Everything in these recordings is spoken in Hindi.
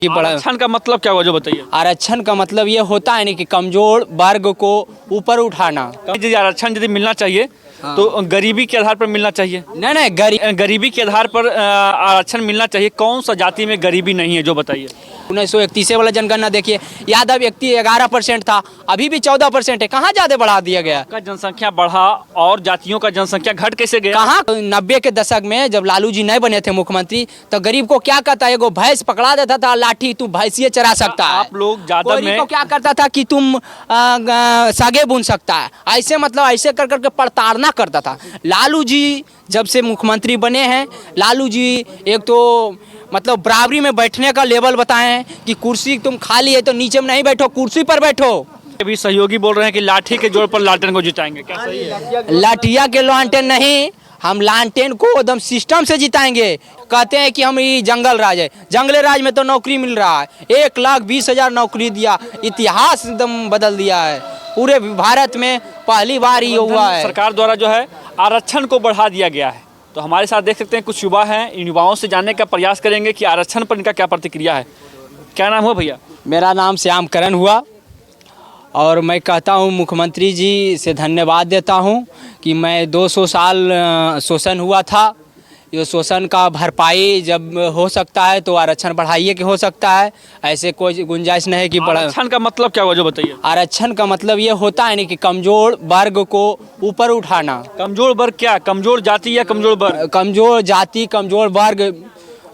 कि बड़ा आरक्षण का मतलब क्या हुआ जो बताइए। आरक्षण का मतलब ये होता है नहीं कि कमजोर वर्ग को ऊपर उठाना। यदि आरक्षण यदि मिलना चाहिए तो गरीबी के आधार पर मिलना चाहिए। नहीं नहीं, गरीबी के आधार पर आरक्षण मिलना चाहिए। कौन सा जाति में गरीबी नहीं है जो बताइए। 1931 वाला जनगणना देखिए, यादव व्यक्ति 11% था, अभी भी 14% है। कहाँ ज्यादा बढ़ा दिया गया? का जनसंख्या बढ़ा और जातियों का जनसंख्या घट कैसे गया? कहाँ 90 के दशक में जब लालू जी नहीं बने थे मुख्यमंत्री तो गरीब को क्या कहता है, एगो भैंस पकड़ा देता था लाठी, तू भैंसिए चरा सकता है। आप लोग ज्यादा कोयली में को क्या करता था कि तुम सागे बुन सकता है, ऐसे मतलब ऐसे कर करके प्रताड़ना करता था। लालू जी जब से मुख्यमंत्री बने हैं, लालू जी एक तो मतलब बराबरी में बैठने का लेवल बताए हैं कि कुर्सी तुम खाली है तो नीचे में नहीं बैठो, कुर्सी पर बैठो। अभी सहयोगी बोल रहे हैं कि लाठी के जोर पर लालटेन को जिताएंगे, क्या सही है? लाठिया के लालटेन नहीं, हम लालटेन को एकदम सिस्टम से जिताएंगे। कहते हैं कि हम ये जंगल राज है, जंगल राज में तो नौकरी मिल रहा है, 1,20,000 नौकरी दिया, इतिहास एकदम बदल दिया है। पूरे भारत में पहली बार ये हुआ है। सरकार द्वारा जो है आरक्षण को बढ़ा दिया गया है। तो हमारे साथ देख सकते हैं कुछ युवा हैं, इन युवाओं से जानने का प्रयास करेंगे कि आरक्षण पर इनका क्या प्रतिक्रिया है। क्या नाम हुआ भैया? मेरा नाम श्याम करण हुआ और मैं कहता हूँ मुख्यमंत्री जी से धन्यवाद देता हूँ कि मैं 200 साल शोषण हुआ था, ये शोषण का भरपाई जब हो सकता है तो आरक्षण बढ़ाइए कि हो सकता है, ऐसे कोई गुंजाइश नहीं कि बड़ा। आरक्षण का मतलब क्या हुआ जो बताइए। आरक्षण का मतलब ये होता है नहीं कि कमजोर वर्ग को ऊपर उठाना। कमजोर वर्ग क्या? कमजोर जाति या कमजोर वर्ग? कमजोर जाति कमजोर वर्ग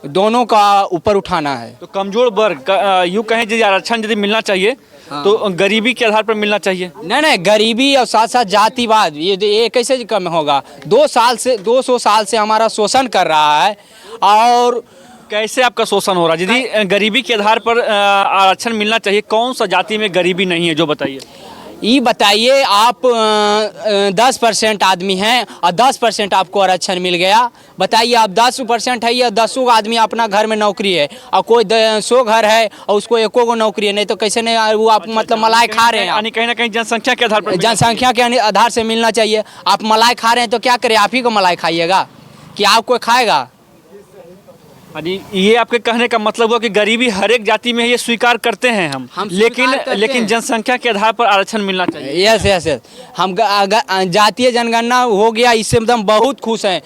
दोनों का ऊपर उठाना है। तो कमजोर वर्ग यूँ कहें यदि आरक्षण यदि मिलना चाहिए तो गरीबी के आधार पर मिलना चाहिए। नहीं नहीं, गरीबी और साथ साथ जातिवाद ये कैसे कम होगा? 200 साल से हमारा शोषण कर रहा है। और कैसे आपका शोषण हो रहा है? यदि गरीबी के आधार पर आरक्षण मिलना चाहिए, कौन सा जाति में गरीबी नहीं है जो बताइए। ये बताइए, आप 10% आदमी हैं और 10% आपको आरक्षण मिल गया। बताइए, आप 10% है या 10 आदमी अपना घर में नौकरी है और कोई 100 घर है और उसको एको को नौकरी है, नहीं तो कैसे नहीं वो आप मतलब मलाई खा रहे हैं। यानी कहीं ना कहीं जनसंख्या के आधार पर जनसंख्या के आधार से मिलना चाहिए। आप मलाई खा रहे हैं तो क्या करें, आप ही को मलाई खाइएगा कि आप कोई खाएगा? ये आपके कहने का मतलब हुआ कि गरीबी हर एक जाति में है, ये स्वीकार करते हैं हम लेकिन जनसंख्या के आधार पर आरक्षण मिलना चाहिए। यस यस यस, हम जातीय जनगणना हो गया, इससे एकदम बहुत खुश हैं।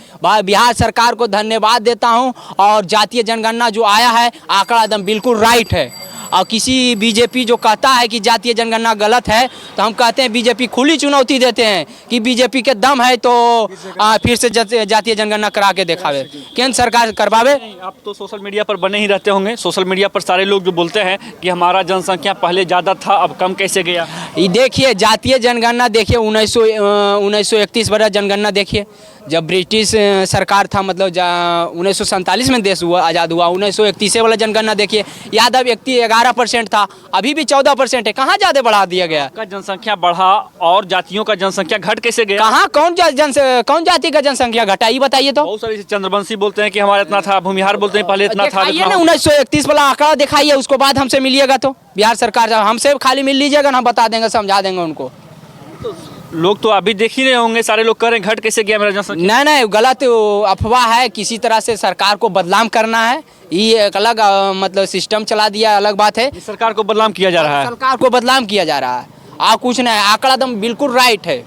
बिहार सरकार को धन्यवाद देता हूं। और जातीय जनगणना जो आया है आंकड़ा एकदम बिल्कुल राइट है। और किसी बीजेपी जो कहता है कि जातीय जनगणना गलत है तो हम कहते हैं बीजेपी खुली चुनौती देते हैं कि बीजेपी के दम है तो फिर से जातीय जनगणना करा के दिखावे, केंद्र सरकार करवावे। आप तो सोशल मीडिया पर बने ही रहते होंगे, सोशल मीडिया पर सारे लोग जो बोलते हैं कि हमारा जनसंख्या पहले ज़्यादा था अब कम कैसे गया। ये देखिए जातीय जनगणना देखिए, 1931 वाला जनगणना देखिए, जब ब्रिटिश सरकार था मतलब 1947 में देश हुआ आज़ाद हुआ। 1931 वाला जनगणना देखिए, यादव व्यक्ति 11% था, अभी भी 14% है। कहाँ ज़्यादा बढ़ा दिया गया? का जनसंख्या बढ़ा और जातियों का जनसंख्या घट कैसे गया? कहाँ कौन जाति का जनसंख्या घटा, ये बताइए तो। बहुत सारे चंद्रवंशी बोलते हैं कि हमारा इतना था, भूमिहार बोलते हैं पहले इतना था। दिखाइए ना 1931 वाला आंकड़ा दिखाइए, उसको बाद हमसे मिलिएगा तो। बिहार सरकार हमसे खाली मिल लीजिएगा ना, हम बता देंगे, समझा देंगे उनको। लोग तो अभी देख ही रहे होंगे, सारे लोग कह रहे हैं घट कैसे गया मेरा जनसंख्या। नहीं, गलत अफवाह है। किसी तरह से सरकार को बदनाम करना है, ये एक अलग मतलब सिस्टम चला दिया, अलग बात है। सरकार को बदनाम किया जा रहा है। सरकार को बदनाम किया जा रहा है। कुछ नहीं, आंकड़ा एकदम बिल्कुल राइट है,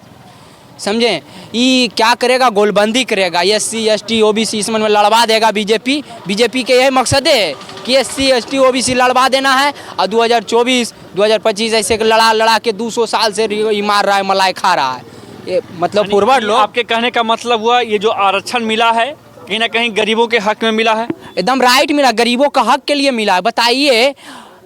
समझे। ये क्या करेगा, गोलबंदी करेगा, SC ST OBC इसमें लड़वा देगा बीजेपी के यही मकसद है कि SC ST OBC लड़वा देना है। और 2024 2025 ऐसे लड़ा के 200 साल से मार रहा है, मलाई खा रहा है। ये मतलब पूर्वज लोग। आपके कहने का मतलब हुआ ये जो आरक्षण मिला है कहीं ना कहीं गरीबों के हक में मिला है। एकदम राइट मिला, गरीबों का हक के लिए मिला है। बताइए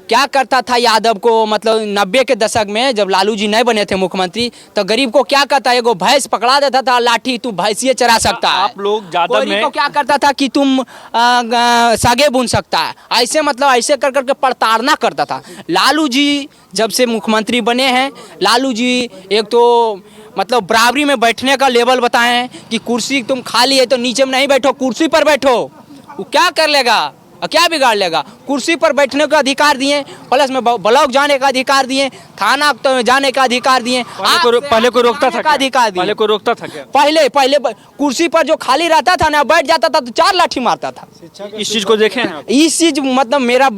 क्या करता था यादव को, मतलब 90 के दशक में जब लालू जी नहीं बने थे मुख्यमंत्री तो गरीब को क्या कहता है, एगो भैंस पकड़ा देता था लाठी, तू भैंसिए चरा सकता है। आप लोग ज्यादा में को क्या करता था कि तुम सागे बुन सकता है, ऐसे मतलब ऐसे कर करके प्रताड़ना करता था। लालू जी जब से मुख्यमंत्री बने हैं, लालू जी एक तो मतलब बराबरी में बैठने का लेवल बताए हैं कि कुर्सी तुम खाली है तो नीचे में नहीं बैठो, कुर्सी पर बैठो। वो क्या कर लेगा? और क्या बिगाड़ लेगा? कुर्सी पर बैठने का अधिकार दिए, प्लस में ब्लॉक जाने का अधिकार दिए, थाना तो जाने का अधिकार दिए। पहले को रोकता था का अधिकार दिए। पहले को रोकता था क्या? पहले कुर्सी पर जो खाली रहता था ना, बैठ जाता था तो 4 लाठी मारता था। इस चीज को देखे हैं आप? इस चीज मतलब मेरा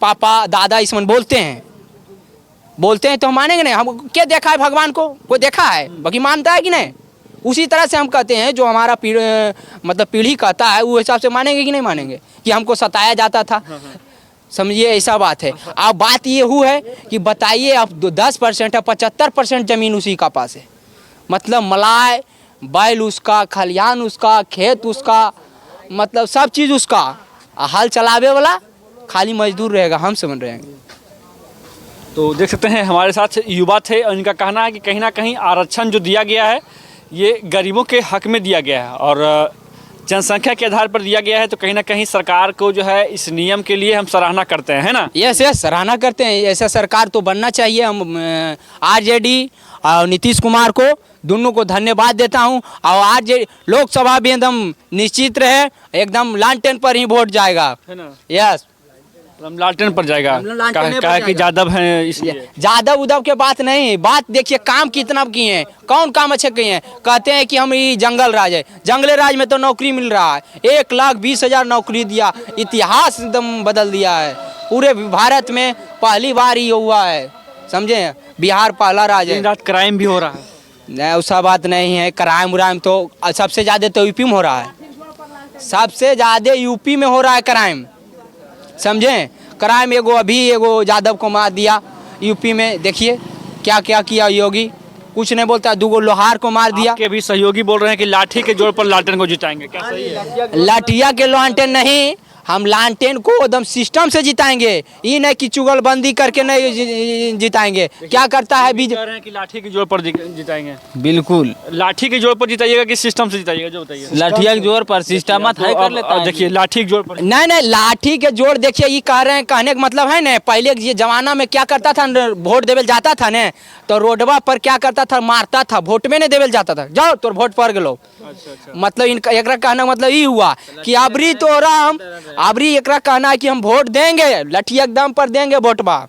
पापा दादा इसमें बोलते हैं तो हम मानेंगे नहीं। हम क्या देखा है भगवान को? कोई देखा है? बाकी मानता है कि नहीं? उसी तरह से हम कहते हैं, जो हमारा मतलब पीढ़ी कहता है वो हिसाब से मानेंगे कि नहीं मानेंगे कि हमको सताया जाता था। समझिए, ऐसा बात है। अब बात ये हुआ है कि बताइए, अब 10% है, 75% जमीन उसी का पास है। मतलब मलाय, बैल उसका, खलिहान उसका, खेत उसका, मतलब सब चीज़ उसका। हल चलावे वाला खाली मजदूर रहेगा, हम समझ रहे हैं। तो देख सकते हैं हमारे साथ युवा थे और इनका कहना है कि कहीं ना कहीं आरक्षण जो दिया गया है ये गरीबों के हक में दिया गया है और जनसंख्या के आधार पर दिया गया है। तो कहीं ना कहीं सरकार को जो है इस नियम के लिए हम सराहना करते हैं, है ना? यस सराहना करते हैं। ऐसा सरकार तो बनना चाहिए। हम आरजेडी और नीतीश कुमार को दोनों को धन्यवाद देता हूं। और आज लोकसभा भी एकदम निश्चित रहे, एकदम लालटेन पर ही वोट जाएगा, है ना? यस, हम लालटेन पर जाएगा। कहा कि यादव हैं इसलिए। यादव उदव के बात नहीं, बात देखिए काम कितना किए हैं, कौन काम अच्छे किए हैं। कहते हैं कि हम ये जंगल राज है, जंगल राज में तो नौकरी मिल रहा है, 1,20,000 नौकरी दिया, इतिहास एकदम बदल दिया है। पूरे भारत में पहली बार ही हुआ है, समझे? बिहार पहला राज्य है। रात क्राइम भी हो रहा है। नहीं, उसका बात नहीं है। क्राइम व्राइम तो सबसे ज़्यादा तो यूपी में हो रहा है, सबसे ज़्यादा यूपी में हो रहा है क्राइम, समझे? क्राइम एगो यादव को मार दिया यूपी में, देखिए क्या क्या किया योगी, कुछ नहीं बोलता। 2 लोहार को मार दिया। आपके भी सहयोगी बोल रहे हैं कि लाठी के जोर पर लालटेन को जिताएंगे, क्या सही है? लाठिया के लालटेन नहीं, हम लालटेन को एकदम सिस्टम से जिताएंगे। ये नहीं कि चुगलबंदी करके नहीं जिताएंगे। क्या करता है बीजेपी? कह रहे हैं कि लाठी के जोर पर जिताएंगे। बिल्कुल, लाठी के जोर पर जिताइएगा कि सिस्टम से जिताइएगा, जो बताइए। लाठिया के जोर पर सिस्टम मत है कर लेता है। देखिए लाठी के जोर पर नहीं, लाठी के जोर देखिए, ये कह रहे हैं, कहने का मतलब है ना, पहले ये जमाना में क्या करता था, वोट देवे जाता था ना, तो रोडवा पर क्या करता था, मारता था, वोट में नहीं देवे जाता था, जाओ तो वोट पड़ गलो। मतलब इनका एकरा कहना मतलब ये हुआ कि अबरी तो राम, अबरी एकरा कहना है कि हम वोट देंगे, लठिया के दम पर देंगे वोटबा।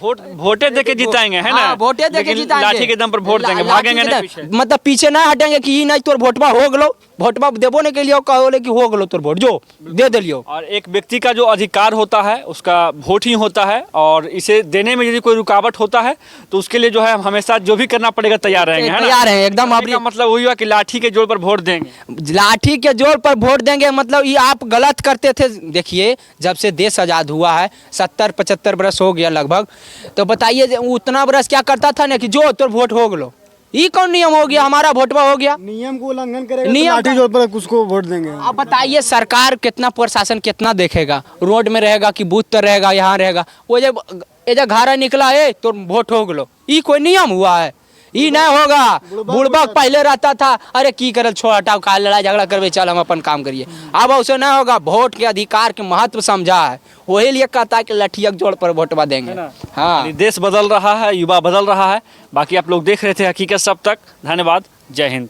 वोटे देके जिताएंगे, है ना? वोटे देके जिताएंगे, लाठी के दम पर वोट देंगे, भागेंगे नहीं पीछे। मतलब पीछे ना हटेंगे कि ये नहीं तोर वोटबा हो गलो, वोटबा देबो नहीं के लिए कहो कि हो गलो तोर वोट, जो दे दिलियो। और एक व्यक्ति का जो अधिकार होता है उसका वोट ही होता है, और इसे देने में यदि कोई रुकावट होता है तो उसके लिए जो है हम हमेशा जो भी करना पड़ेगा तैयार रहेंगे, है ना? तैयार हैं एकदम। अभी मतलब वही हुआ कि लाठी के जोर पर वोट देंगे। लाठी के जोर पर वोट देंगे मतलब ये आप गलत करते थे। देखिए, जब से देश आज़ाद हुआ है 70-75 बरस हो गया लगभग, तो बताइए उतना बरस क्या करता था ना कि जो तो वोट हो गलो, ये कौन नियम हो गया? हमारा वोटवा हो गया, नियम को उल्लंघन करेगा नियम तो लाठी जोर पर उसको वोट देंगे। अब बताइए सरकार कितना, प्रशासन कितना देखेगा? रोड में रहेगा कि बूथ पर रहेगा, यहाँ रहेगा, वो जब घर निकला है तो वोट हो गलो, ये कोई नियम हुआ है? ये नहीं होगा। बुड़बक पहले रहता था, अरे की करल, छोड़ हटाओ, का लड़ाई झगड़ा करवे, चल हम अपन काम करिए। अब उसे नहीं होगा। वोट के अधिकार के महत्व समझा है, वही लिए कहता है कि लठिया के जोड़ पर वोटवा देंगे। हाँ, देश बदल रहा है, युवा बदल रहा है। बाकी आप लोग देख रहे थे हकीकत सब तक। धन्यवाद, जय हिंद।